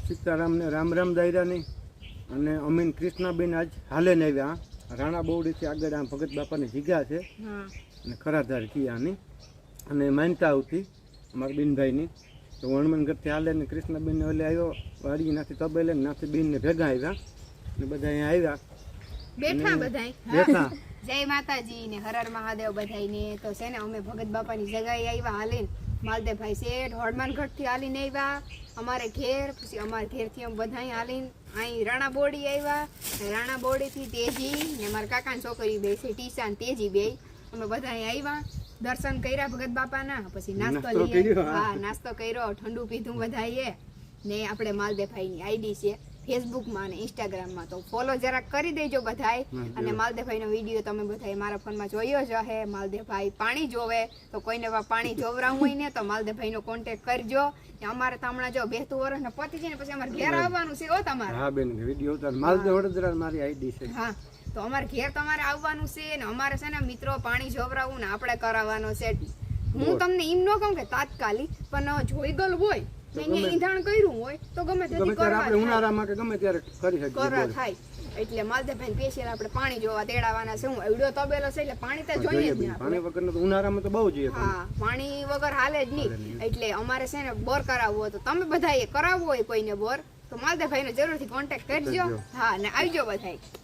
સીતારામને રામ રામ દાયરાની અને અમીન કૃષ્ણાબેન આજ હાલે ને આવ્યા રાણા બોવડીથી આગળ આ ભગત બાપાની જગ્યા છે અને ખરાધાર કિયાની અને માનતા આવતી અમારા બેનભાઈની તો વણમનગઢથી હાલે ને કૃષ્ણાબેનને ઓલે આવ્યો વાડી નાથી તબેલે નાથી બેનને ભેગા આવ્યા ને બધા અહીંયા આવ્યા બેઠા જય માતાજી ને હર હર મહાદેવ બધાઈને તો છે ને અમે ભગત બાપાની જગ્યાએ આવ્યા હાલીને માલદેવભાઈ શેઠ હળમાનગઢ થી હાલીને આવ્યા અમારે ઘેર પછી અમારા ઘેરથી અમે બધા હાલીને અહીં રાણા બોરડી આવ્યા રાણા બોરડી થી તેજી ને મારા કાકાની છોકરી બે છે ટીસા ને તેજી બે અમે બધા આવ્યા દર્શન કર્યા ભગત બાપાના પછી નાસ્તો લઈએ નાસ્તો કર્યો ઠંડુ પીધું બધાએ ને આપણે માલદેવભાઈની આઈડી છે ફેસબુકમાં અને ઇન્સ્ટાગ્રામમાં તો ફોલો જરાક કરી દેજો બધાય અને માલદેવભાઈનો વિડીયો તમે બધાય મારા ફોનમાં જોયો જ હે માલદેવભાઈ પાણી જોવે તો કોઈને પાણી જોવરાવું હોય ને તો માલદેવભાઈનો કોન્ટેક્ટ કરજો અમારે તો હમણાં જો 2 વર્ષ ને પતી છે ને પછી અમારે ઘેર આવવાનું છે તમારે હા બેન વિડીયો ઉતાર માલદેવ વડોદરા મારી આઈડી છે હા તો અમારે ઘેર તમારે આવવાનું છે ને અમારે છે ને મિત્રો પાણી જોવરાવું ને આપણે કરાવવાનો છે હું તમને એમ ન કહું કે તાત્કાલિક પણ જોઈ ગયેલું હોય ઈંધાણ કર્યું હોય તો ગમે ત્યારે આપણે ઉનાળામાં કે ગમે ત્યારે કરી શકીએ થાય એટલે માલદેવભાઈ સ્પેશિયલ આપણે પાણી જોવા તેડાવાના છે હું એવડો તબેલો છે એટલે પાણી તો જોઈએ જ ને પાણી વગર તો ઉનાળામાં તો બહુ જોઈએ હા પાણી વગર હાલે જ નહીં એટલે અમારે છે ને બોર કરાવવો હોય તો તમે બધાએ કરાવવો હોય કોઈને બોર તો માલદેવભાઈને જરૂરથી કોન્ટેક્ટ કરજો હા ને આવજો બધાય